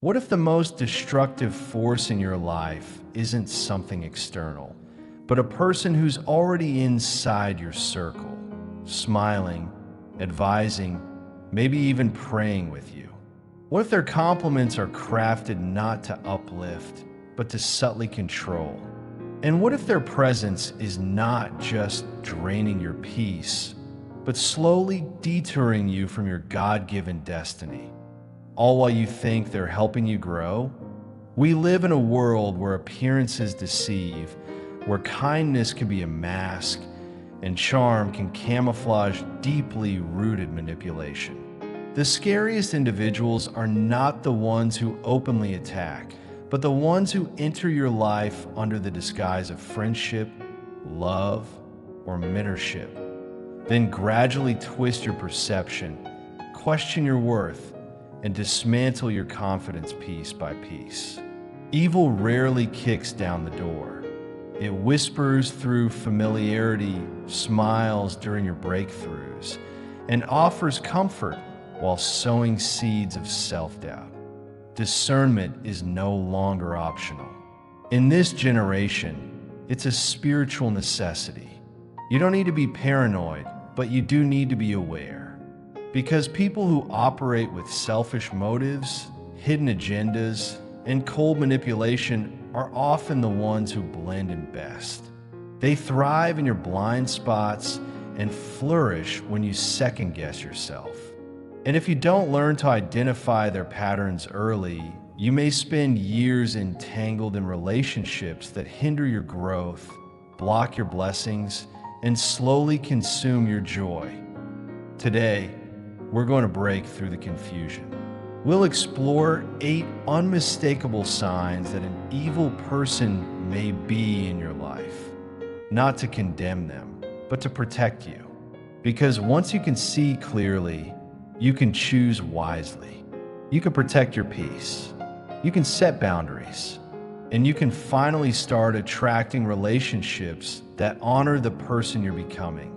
What if the most destructive force in your life isn't something external, but a person who's already inside your circle, smiling, advising, maybe even praying with you? What if their compliments are crafted not to uplift, but to subtly control? And what if their presence is not just draining your peace, but slowly detouring you from your God-given destiny? All while you think they're helping you grow? We live in a world where appearances deceive, where kindness can be a mask, and charm can camouflage deeply rooted manipulation. The scariest individuals are not the ones who openly attack, but the ones who enter your life under the disguise of friendship, love, or mentorship, then gradually twist your perception, question your worth, and dismantle your confidence piece by piece. Evil rarely kicks down the door. It whispers through familiarity, smiles during your breakthroughs, and offers comfort while sowing seeds of self-doubt. Discernment is no longer optional. In this generation, it's a spiritual necessity. You don't need to be paranoid, but you do need to be aware. Because people who operate with selfish motives, hidden agendas, and cold manipulation are often the ones who blend in best. They thrive in your blind spots and flourish when you second-guess yourself. And if you don't learn to identify their patterns early, you may spend years entangled in relationships that hinder your growth, block your blessings, and slowly consume your joy. Today, we're going to break through the confusion. We'll explore 8 unmistakable signs that an evil person may be in your life. Not to condemn them, but to protect you. Because once you can see clearly, you can choose wisely. You can protect your peace. You can set boundaries. And you can finally start attracting relationships that honor the person you're becoming,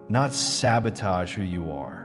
not sabotage who you are.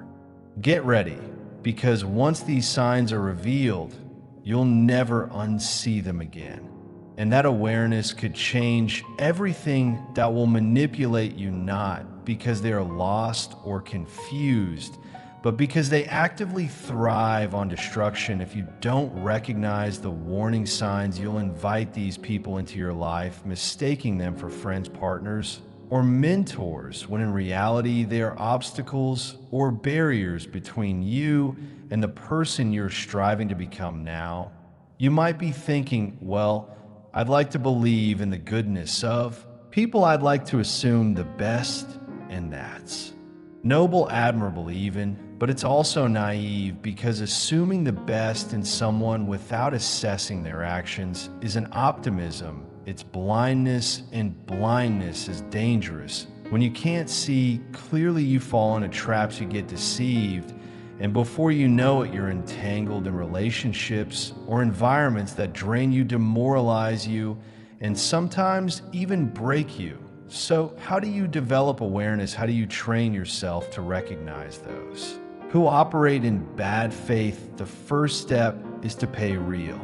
Get ready, because once these signs are revealed, you'll never unsee them again. And that awareness could change everything that will manipulate you, not because they are lost or confused, but because they actively thrive on destruction. If you don't recognize the warning signs, you'll invite these people into your life, mistaking them for friends, partners, or mentors, when in reality they are obstacles or barriers between you and the person you're striving to become now. You might be thinking, well, I'd like to believe in the goodness of people. I'd like to assume the best, and that's noble, admirable even, but it's also naive, because assuming the best in someone without assessing their actions is an optimism. It's blindness, and blindness is dangerous. When you can't see clearly, you fall into traps, you get deceived, and before you know it, you're entangled in relationships or environments that drain you, demoralize you, and sometimes even break you. So how do you develop awareness? How do you train yourself to recognize those who operate in bad faith? The first step is to pay real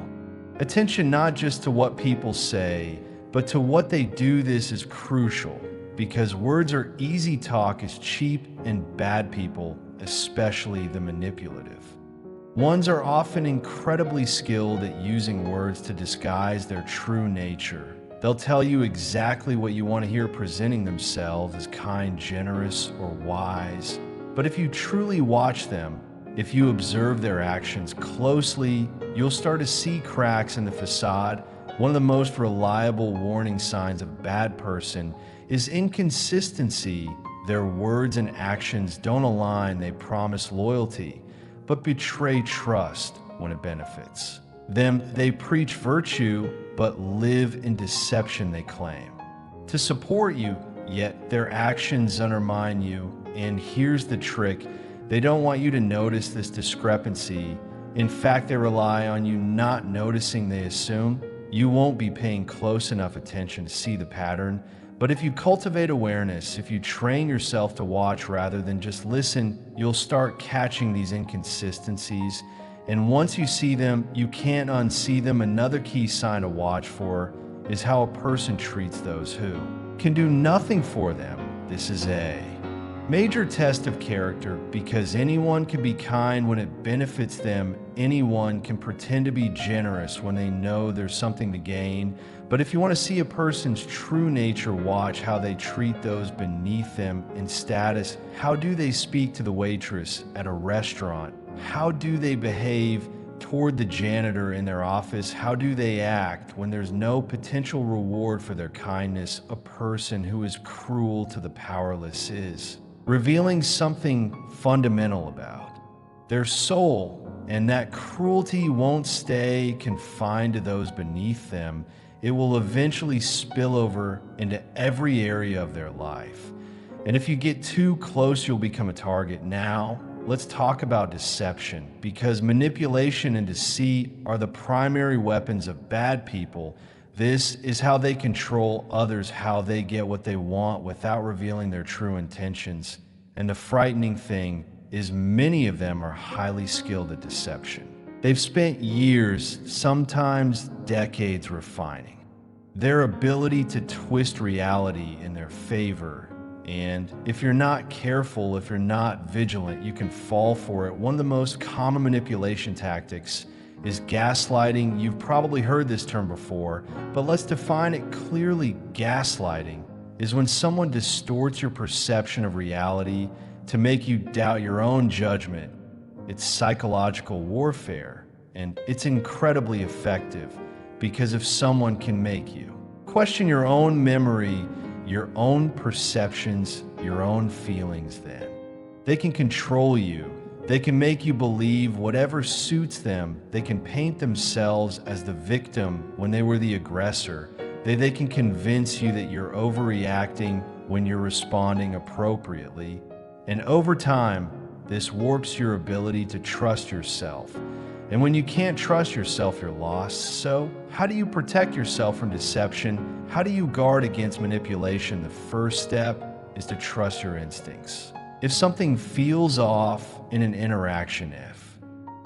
attention, not just to what people say, but to what they do. This is crucial, because words are easy, talk is cheap, and bad people, especially the manipulative ones, are often incredibly skilled at using words to disguise their true nature. They'll tell you exactly what you want to hear, presenting themselves as kind, generous, or wise. But if you truly watch them, if you observe their actions closely, you'll start to see cracks in the facade. One of the most reliable warning signs of a bad person is inconsistency. Their words and actions don't align. They promise loyalty, but betray trust when it benefits them. They preach virtue, but live in deception. They claim to support you, yet their actions undermine you. And here's the trick: they don't want you to notice this discrepancy. In fact, they rely on you not noticing. They assume you won't be paying close enough attention to see the pattern. But if you cultivate awareness, if you train yourself to watch rather than just listen, you'll start catching these inconsistencies, And once you see them, you can't unsee them. Another key sign to watch for is how a person treats those who can do nothing for them. This is a major test of character, because anyone can be kind when it benefits them. Anyone can pretend to be generous when they know there's something to gain. But if you want to see a person's true nature, watch how they treat those beneath them in status. How do they speak to the waitress at a restaurant? How do they behave toward the janitor in their office? How do they act when there's no potential reward for their kindness? A person who is cruel to the powerless is revealing something fundamental about their soul, and that cruelty won't stay confined to those beneath them. It will eventually spill over into every area of their life. And if you get too close, you'll become a target. Now, let's talk about deception, because manipulation and deceit are the primary weapons of bad people. This is how they control others, how they get what they want without revealing their true intentions. And the frightening thing is many of them are highly skilled at deception. They've spent years, sometimes decades, refining their ability to twist reality in their favor. And if you're not careful, if you're not vigilant, you can fall for it. One of the most common manipulation tactics is gaslighting. You've probably heard this term before, but let's define it clearly. Gaslighting is when someone distorts your perception of reality to make you doubt your own judgment. It's psychological warfare, and it's incredibly effective, because if someone can make you question your own memory, your own perceptions, your own feelings, then they can control you. They can make you believe whatever suits them. They can paint themselves as the victim when they were the aggressor. They can convince you that you're overreacting when you're responding appropriately. And over time, this warps your ability to trust yourself. And when you can't trust yourself, you're lost. So, how do you protect yourself from deception? How do you guard against manipulation? The first step is to trust your instincts. If something feels off in an interaction, if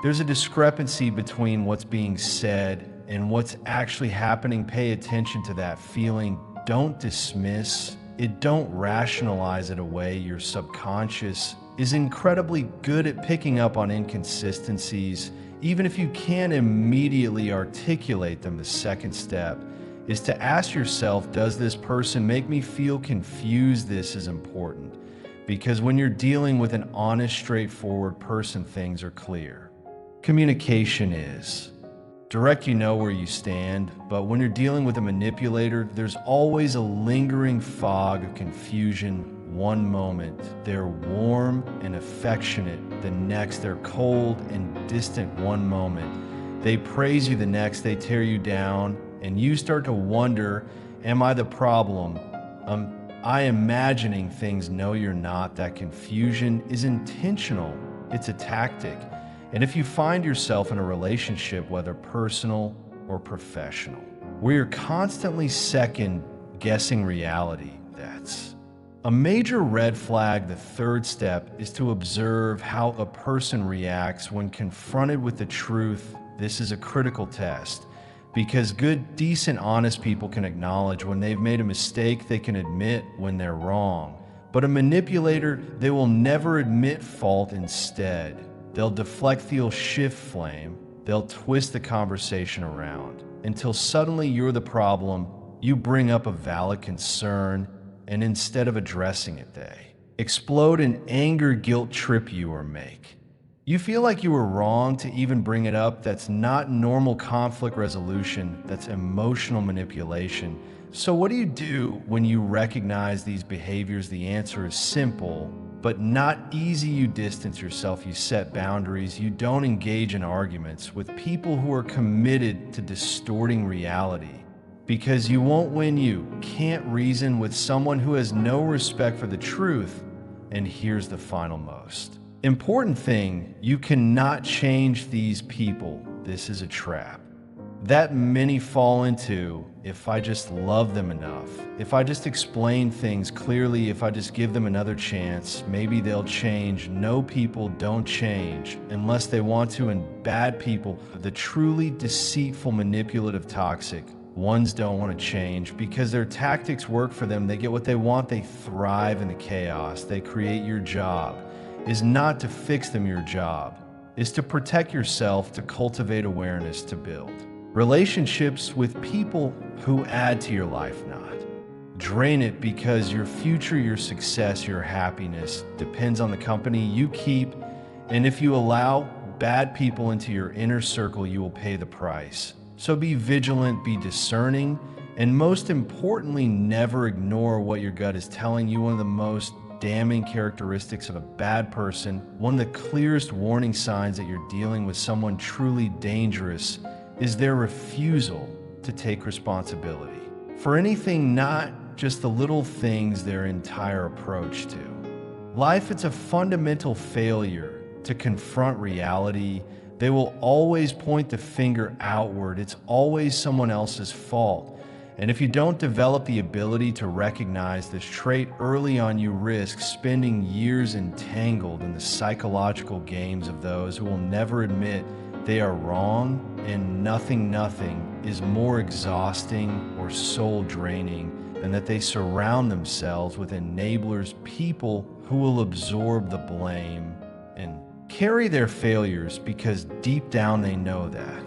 there's a discrepancy between what's being said and what's actually happening, pay attention to that feeling. Don't dismiss it. Don't rationalize it away. Your subconscious is incredibly good at picking up on inconsistencies. Even if you can't immediately articulate them, the second step is to ask yourself, does this person make me feel confused? This is important, because when you're dealing with an honest, straightforward person, things are clear. Communication is direct, you know where you stand, but when you're dealing with a manipulator, there's always a lingering fog of confusion. One moment, they're warm and affectionate. The next, they're cold and distant. One moment, they praise you. The next, they tear you down. And you start to wonder, am I the problem? I imagining things. No, you're not. That confusion is intentional. It's a tactic. And if you find yourself in a relationship, whether personal or professional, where you're constantly second guessing reality, that's a major red flag. The third step is to observe how a person reacts when confronted with the truth. This is a critical test, because good, decent, honest people can acknowledge when they've made a mistake. They can admit when they're wrong. But a manipulator, they will never admit fault. Instead, they'll deflect, they'll shift flame, they'll twist the conversation around until suddenly you're the problem. You bring up a valid concern, and instead of addressing it, they explode in anger, guilt trip you, or make you feel like you were wrong to even bring it up. That's not normal conflict resolution. That's emotional manipulation. So what do you do when you recognize these behaviors? The answer is simple, but not easy. You distance yourself. You set boundaries. You don't engage in arguments with people who are committed to distorting reality, because you won't win. You can't reason with someone who has no respect for the truth. And here's the final most important thing: you cannot change these people. This is a trap. that many fall into. If I just love them enough, if I just explain things clearly, if I just give them another chance, maybe they'll change. No, people don't change unless they want to, and bad people, the truly deceitful, manipulative, toxic ones, don't want to change because their tactics work for them. They get what they want, they thrive in the chaos. They create. Your job is not to fix them, your job is to protect yourself, to cultivate awareness, to build relationships with people who add to your life, not drain it, because your future, your success, your happiness depends on the company you keep. And if you allow bad people into your inner circle, you will pay the price. So be vigilant, be discerning, and most importantly, never ignore what your gut is telling you. One of the most damning characteristics of a bad person, one of the clearest warning signs that you're dealing with someone truly dangerous, is their refusal to take responsibility for anything, not just the little things, their entire approach to life. It's a fundamental failure to confront reality. They will always point the finger outward. It's always someone else's fault. And if you don't develop the ability to recognize this trait early on, you risk spending years entangled in the psychological games of those who will never admit they are wrong. And nothing is more exhausting or soul draining than that they surround themselves with enablers, people who will absorb the blame and carry their failures because deep down they know that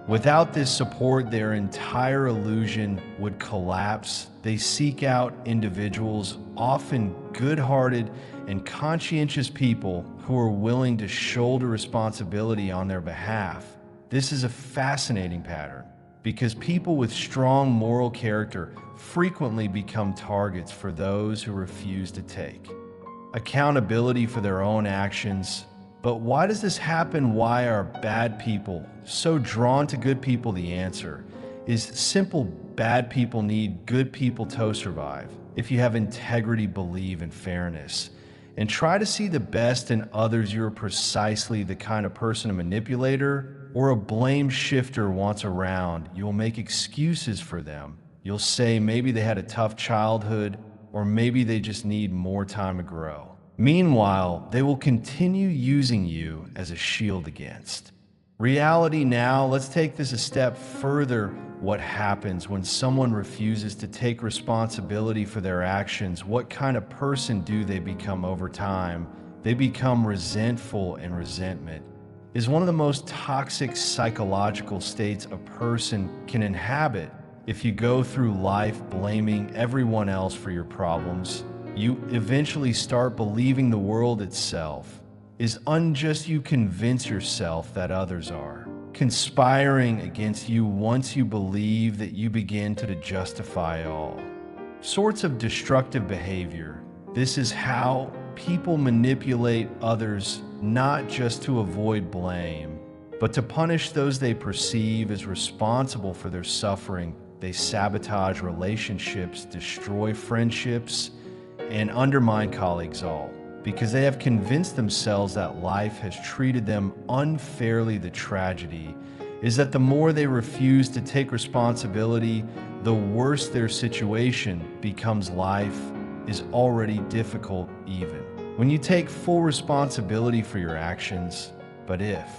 without this support, their entire illusion would collapse. They seek out individuals, often good-hearted and conscientious people, who are willing to shoulder responsibility on their behalf. This is a fascinating pattern because people with strong moral character frequently become targets for those who refuse to take accountability for their own actions. But why does this happen? Why are bad people so drawn to good people? The answer is simple. Bad people need good people to survive. If you have integrity, believe in fairness, and try to see the best in others, you're precisely the kind of person a manipulator or a blame shifter wants around. You'll make excuses for them. You'll say maybe they had a tough childhood, or maybe they just need more time to grow. Meanwhile, they will continue using you as a shield against reality. Now, let's take this a step further. What happens when someone refuses to take responsibility for their actions? What kind of person do they become over time? They become resentful, and resentment is one of the most toxic psychological states a person can inhabit. If you go through life blaming everyone else for your problems, you eventually start believing the world itself is unjust. You convince yourself that others are conspiring against you. Once you believe that, you begin to justify all sorts of destructive behavior. This is how people manipulate others, not just to avoid blame, but to punish those they perceive as responsible for their suffering. They sabotage relationships, destroy friendships, and undermine colleagues, all because they have convinced themselves that life has treated them unfairly. The tragedy is that the more they refuse to take responsibility, the worse their situation becomes. Life is already difficult even when you take full responsibility for your actions. But if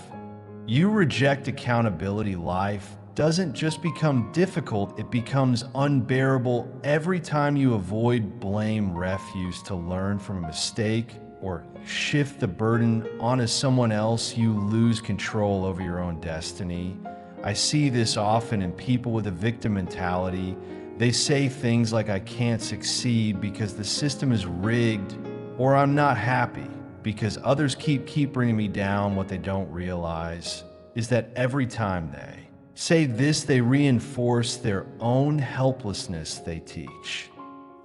you reject accountability, life doesn't just become difficult, it becomes unbearable. Every time you avoid blame, refuse to learn from a mistake, or shift the burden onto someone else, you lose control over your own destiny. I see this often in people with a victim mentality. They say things like, I can't succeed because the system is rigged, or I'm not happy because others keep bringing me down. What they don't realize is that every time they say this, they reinforce their own helplessness. They teach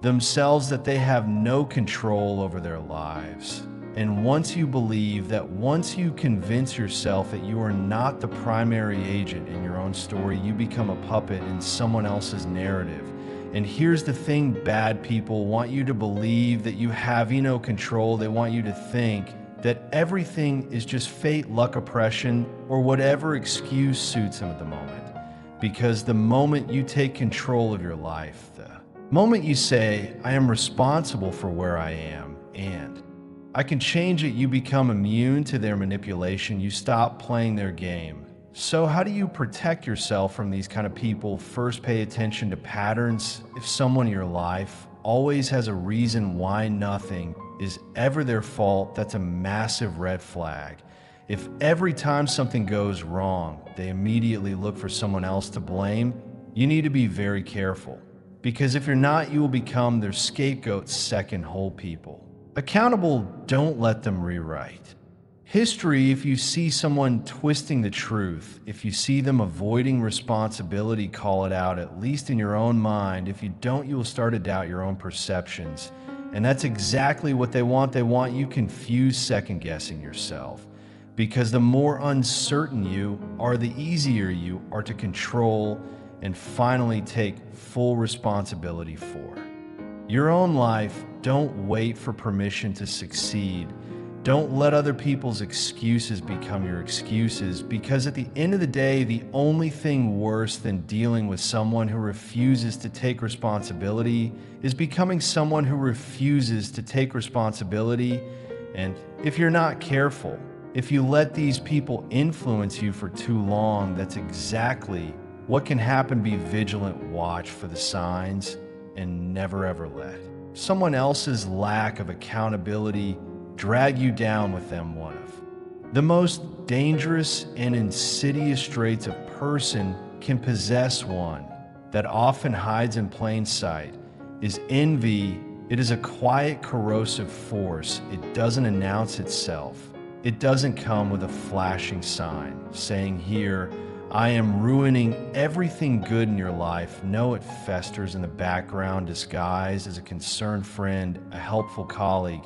themselves that they have no control over their lives. And once you believe that, once you convince yourself that you are not the primary agent in your own story, you become a puppet in someone else's narrative. And here's the thing, bad people want you to believe that you have no control. They want you to think that everything is just fate, luck, oppression, or whatever excuse suits them at the moment. Because the moment you take control of your life, the moment you say, I am responsible for where I am and I can change it, you become immune to their manipulation. You stop playing their game. So how do you protect yourself from these kind of people? First, pay attention to patterns. If someone in your life always has a reason why nothing is ever their fault, that's a massive red flag. If every time something goes wrong, they immediately look for someone else to blame, you need to be very careful. Because if you're not, you will become their scapegoat, second whole people. Accountable, don't let them rewrite history. If you see someone twisting the truth, if you see them avoiding responsibility, call it out, at least in your own mind. If you don't, you will start to doubt your own perceptions. And that's exactly what they want. They want you confused, second-guessing yourself. Because the more uncertain you are, the easier you are to control and finally take full responsibility for. Your own life. Don't wait for permission to succeed. Don't let other people's excuses become your excuses, because at the end of the day, the only thing worse than dealing with someone who refuses to take responsibility is becoming someone who refuses to take responsibility. And if you're not careful, if you let these people influence you for too long, that's exactly what can happen. Be vigilant, watch for the signs, and never ever let someone else's lack of accountability drag you down with them. One of the most dangerous and insidious traits a person can possess, one that often hides in plain sight, is envy. It is a quiet, corrosive force. It doesn't announce itself. It doesn't come with a flashing sign saying, here, I am ruining everything good in your life. No, it festers in the background, disguised as a concerned friend, a helpful colleague,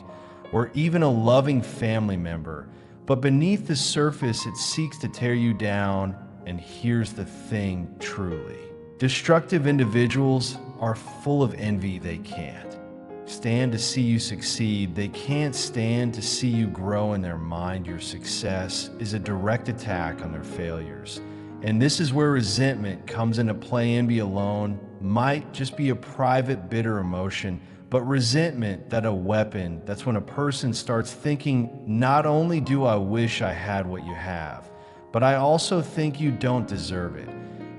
or even a loving family member. But beneath the surface, it seeks to tear you down. And here's the thing, truly destructive individuals are full of envy. They can't stand to see you succeed. They can't stand to see you grow. In their mind, your success is a direct attack on their failures. And this is where resentment comes into play. Envy alone might just be a private, bitter emotion, but resentment, that a weapon. That's when a person starts thinking, not only do I wish I had what you have, but I also think you don't deserve it.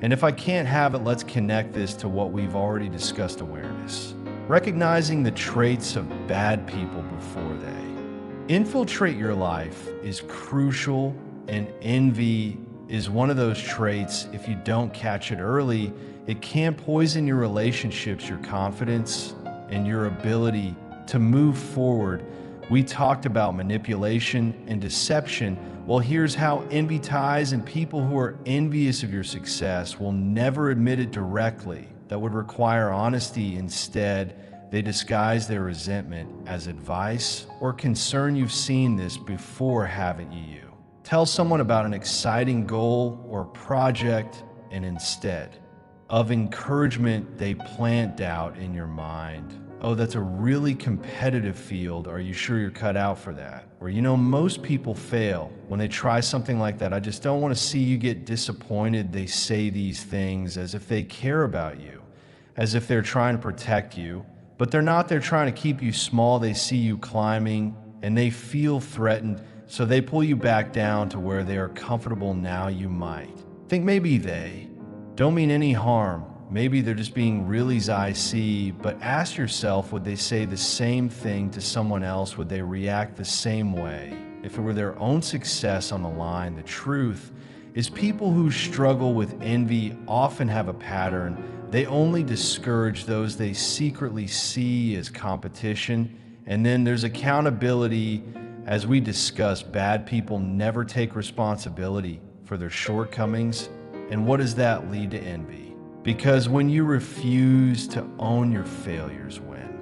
And if I can't have it, let's connect this to what we've already discussed, awareness. Recognizing the traits of bad people before they infiltrate your life is crucial, and envy is one of those traits. If you don't catch it early, it can poison your relationships, your confidence, and your ability to move forward. We talked about manipulation and deception. Well, here's how envy ties, and people who are envious of your success will never admit it directly. That would require honesty. Instead, they disguise their resentment as advice or concern. You've seen this before, haven't you? Tell someone about an exciting goal or project, and instead of encouragement, they plant doubt in your mind. Oh, that's a really competitive field. Are you sure you're cut out for that? Or, most people fail when they try something like that. I just don't want to see you get disappointed. They say these things as if they care about you, as if they're trying to protect you, but they're not. They're trying to keep you small. They see you climbing and they feel threatened. So they pull you back down to where they are comfortable. Now you might think maybe they don't mean any harm. Maybe they're just being really IC, but ask yourself, would they say the same thing to someone else? Would they react the same way if it were their own success on the line? The truth is, people who struggle with envy often have a pattern. They only discourage those they secretly see as competition. And then there's accountability. As we discussed, bad people never take responsibility for their shortcomings. And what does that lead to? Envy. Because when you refuse to own your failures, when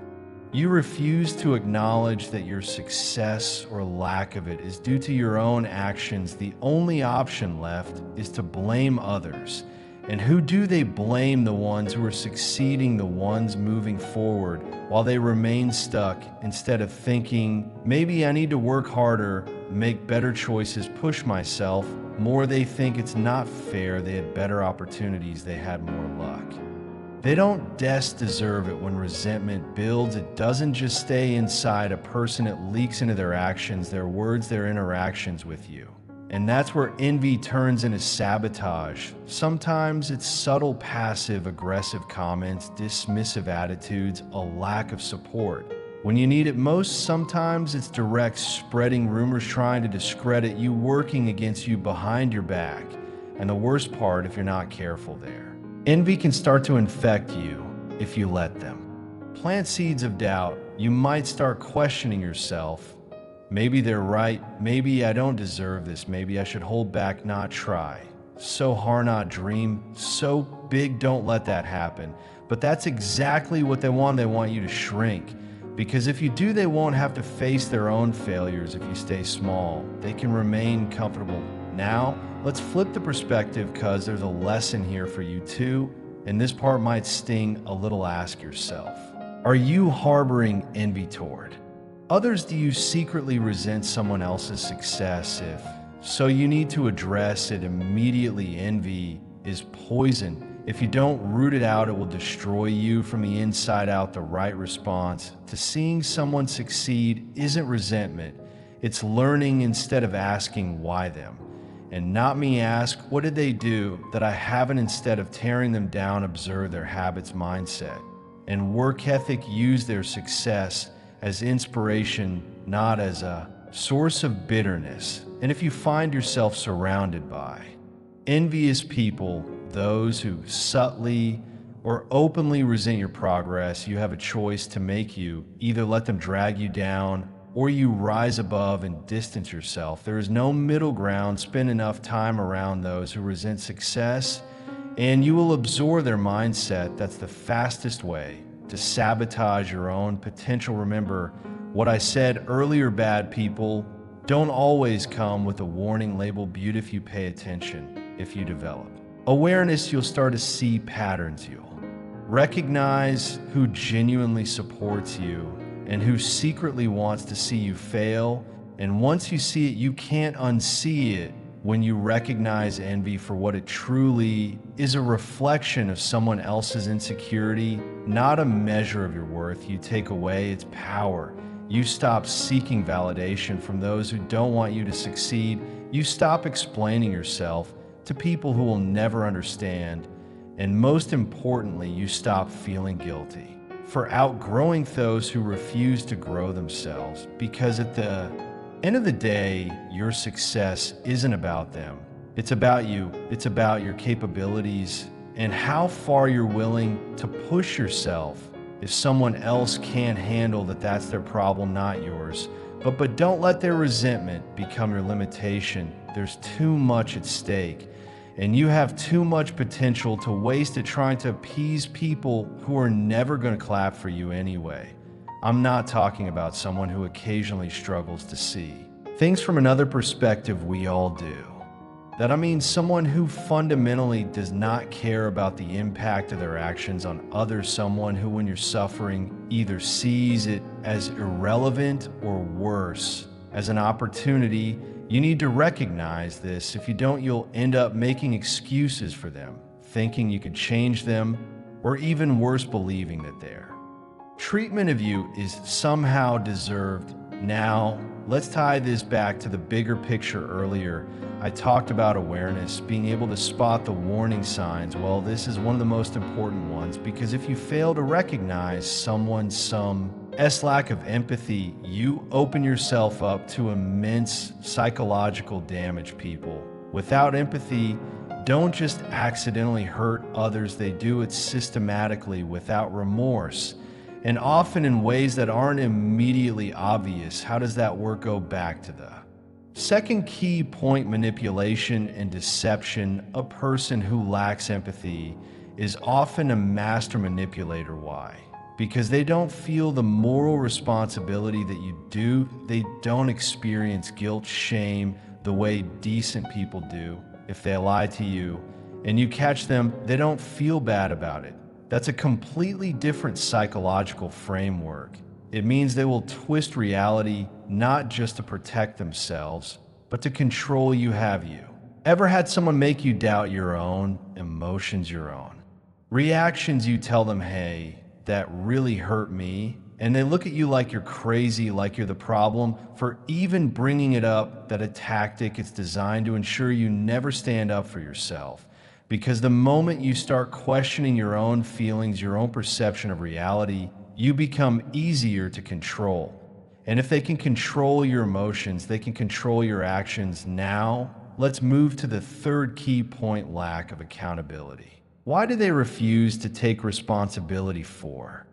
you refuse to acknowledge that your success or lack of it is due to your own actions, the only option left is to blame others. And who do they blame? The ones who are succeeding, the ones moving forward, while they remain stuck. Instead of thinking, maybe I need to work harder, make better choices, push myself more. They think it's not fair. They had better opportunities. They had more luck. They don't deserve it. When resentment builds, it doesn't just stay inside a person, it leaks into their actions, their words, their interactions with you. And that's where envy turns into sabotage. Sometimes it's subtle, passive, aggressive comments, dismissive attitudes, a lack of support. When you need it most, sometimes it's direct, spreading rumors, trying to discredit you, working against you behind your back. And the worst part, if you're not careful there, envy can start to infect you if you let them. Plant seeds of doubt. You might start questioning yourself. Maybe they're right. Maybe I don't deserve this. Maybe I should hold back, not try. So hard, not dream. So big, don't let that happen. But that's exactly what they want. They want you to shrink. Because if you do, they won't have to face their own failures. If you stay small, they can remain comfortable. Now, let's flip the perspective, because there's a lesson here for you too, and this part might sting a little. Ask yourself, are you harboring envy toward others? Do you secretly resent someone else's success? If so, you need to address it immediately. Envy is poison. If you don't root it out, it will destroy you from the inside out. The right response to seeing someone succeed isn't resentment. It's learning instead of asking why them. And not me. Ask, what did they do that I haven't? Instead of tearing them down, observe their habits, mindset, and work ethic. Use their success as inspiration, not as a source of bitterness. And if you find yourself surrounded by envious people, those who subtly or openly resent your progress, you have a choice to make. You either let them drag you down, or you rise above and distance yourself. There is no middle ground. Spend enough time around those who resent success, and you will absorb their mindset. That's the fastest way to sabotage your own potential. Remember what I said earlier, bad people don't always come with a warning label. Beauty, if you pay attention, if you develop awareness, you'll start to see patterns. You'll recognize who genuinely supports you and who secretly wants to see you fail. And once you see it, you can't unsee it. When you recognize envy for what it truly is, a reflection of someone else's insecurity, not a measure of your worth, you take away its power. You stop seeking validation from those who don't want you to succeed. You stop explaining yourself to people who will never understand. And most importantly, you stop feeling guilty for outgrowing those who refuse to grow themselves. Because at the end of the day, your success isn't about them. It's about you. It's about your capabilities and how far you're willing to push yourself. If someone else can't handle that, that's their problem, not yours. But don't let their resentment become your limitation. There's too much at stake, and you have too much potential to waste it trying to appease people who are never going to clap for you anyway. I'm not talking about someone who occasionally struggles to see things from another perspective. We all do. That I mean someone who fundamentally does not care about the impact of their actions on others. Someone who, when you're suffering, either sees it as irrelevant or worse, as an opportunity. You need to recognize this. If you don't, you'll end up making excuses for them, thinking you could change them, or even worse, believing that their treatment of you is somehow deserved. Now, let's tie this back to the bigger picture. Earlier, I talked about awareness, being able to spot the warning signs. Well, this is one of the most important ones, because if you fail to recognize someone's lack of empathy, you open yourself up to immense psychological damage. People without empathy don't just accidentally hurt others, they do it systematically, without remorse, and often in ways that aren't immediately obvious. How does that work? Go back to the second key point: manipulation and deception. A person who lacks empathy is often a master manipulator. Why? Because they don't feel the moral responsibility that you do. They don't experience guilt, shame the way decent people do. If they lie to you and you catch them, they don't feel bad about it. That's a completely different psychological framework. It means they will twist reality not just to protect themselves, but to control you. Have you ever had someone make you doubt your own emotions, your own reactions? You tell them, hey, that really hurt me, and they look at you like you're crazy, like you're the problem for even bringing it up. That a tactic, it's designed to ensure you never stand up for yourself. Because the moment you start questioning your own feelings, your own perception of reality, you become easier to control. And if they can control your emotions, they can control your actions. Now, let's move to the third key point: lack of accountability. Why do they refuse to take responsibility for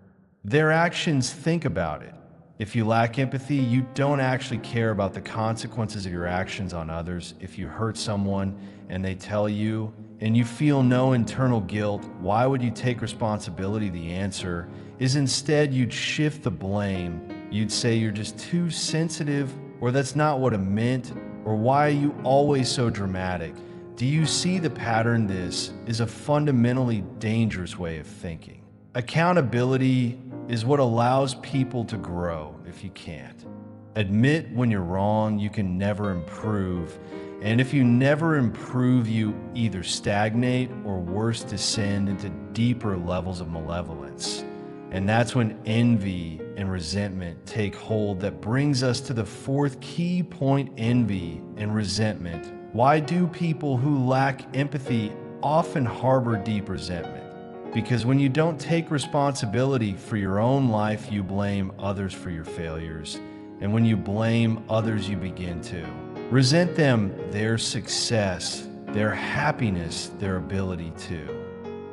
their actions? Think about it. If you lack empathy, you don't actually care about the consequences of your actions on others. If you hurt someone and they tell you, and you feel no internal guilt, why would you take responsibility? The answer is instead you'd shift the blame. You'd say you're just too sensitive, or that's not what it meant, or why are you always so dramatic? Do you see the pattern? This is a fundamentally dangerous way of thinking. Accountability is what allows people to grow. If you can't admit when you're wrong, you can never improve. And if you never improve, you either stagnate or worse, descend into deeper levels of malevolence. And that's when envy and resentment take hold. That brings us to the fourth key point: envy and resentment. Why do people who lack empathy often harbor deep resentment? Because when you don't take responsibility for your own life, you blame others for your failures. And when you blame others, you begin to resent them, their success, their happiness, their ability to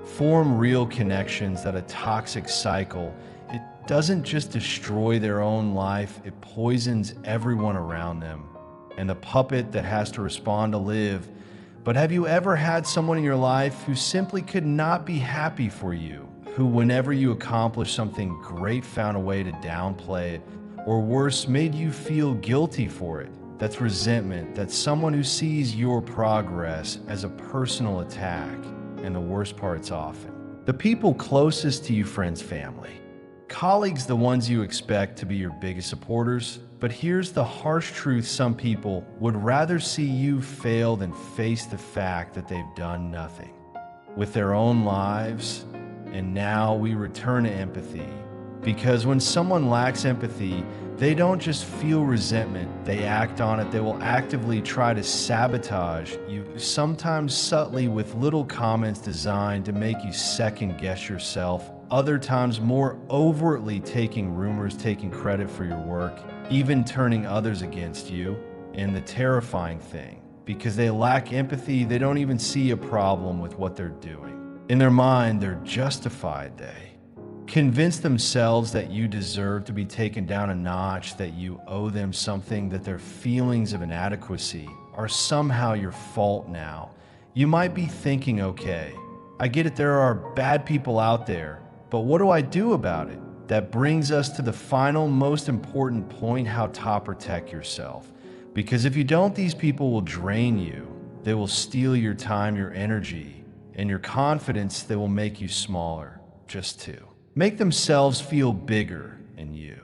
form real connections. That a toxic cycle, it doesn't just destroy their own life, it poisons everyone around them and the puppet that has to respond to live. But have you ever had someone in your life who simply could not be happy for you, who whenever you accomplished something great found a way to downplay it, or worse, made you feel guilty for it? That's resentment. That's someone who sees your progress as a personal attack. And the worst part's often the people closest to you: friends, family, colleagues, the ones you expect to be your biggest supporters. But here's the harsh truth: some people would rather see you fail than face the fact that they've done nothing with their own lives. And now we return to empathy. Because when someone lacks empathy, they don't just feel resentment, they act on it. They will actively try to sabotage you, sometimes subtly with little comments designed to make you second guess yourself. Other times more overtly, taking rumors, taking credit for your work, even turning others against you. And the terrifying thing, because they lack empathy, they don't even see a problem with what they're doing. In their mind, they're justified. They convince themselves that you deserve to be taken down a notch, that you owe them something, that their feelings of inadequacy are somehow your fault now. You might be thinking, okay, I get it, there are bad people out there, but what do I do about it? That brings us to the final, most important point: how to protect yourself. Because if you don't, these people will drain you. They will steal your time, your energy, and your confidence. They will make you smaller, just to make themselves feel bigger, and you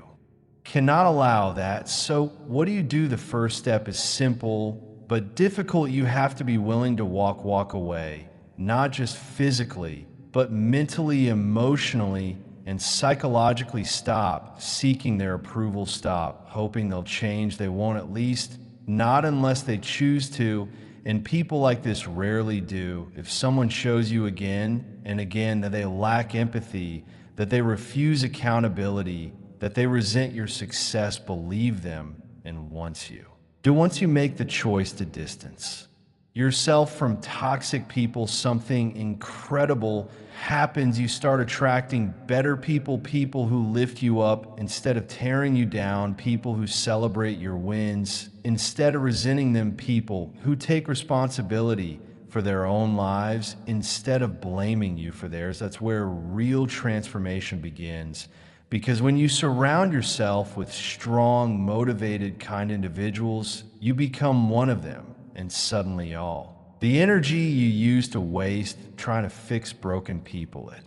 cannot allow that. So what do you do? The first step is simple but difficult. You have to be willing to walk away, not just physically, but mentally, emotionally, and psychologically. Stop seeking their approval. Stop hoping they'll change. They won't, at least not unless they choose to. And people like this rarely do. If someone shows you again and again that they lack empathy, that they refuse accountability, that they resent your success, believe them. And once you make the choice to distance yourself from toxic people, something incredible happens. You start attracting better people, people who lift you up instead of tearing you down, people who celebrate your wins instead of resenting them, people who take responsibility for their own lives instead of blaming you for theirs. That's where real transformation begins. Because when you surround yourself with strong, motivated, kind individuals, you become one of them. And suddenly all the energy you used to waste trying to fix broken people, it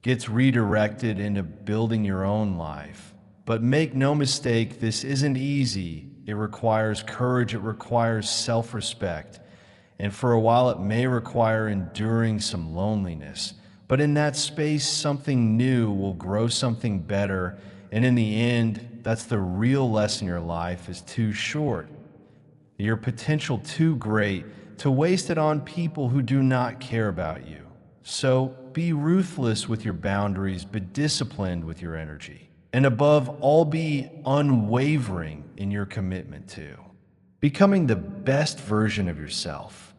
gets redirected into building your own life. But make no mistake, this isn't easy. It requires courage, it requires self-respect. And for a while, it may require enduring some loneliness. But in that space, something new will grow something better. And in the end, that's the real lesson: your life is too short, your potential too great to waste it on people who do not care about you. So be ruthless with your boundaries, but disciplined with your energy. And above all, be unwavering in your commitment to becoming the best version of yourself.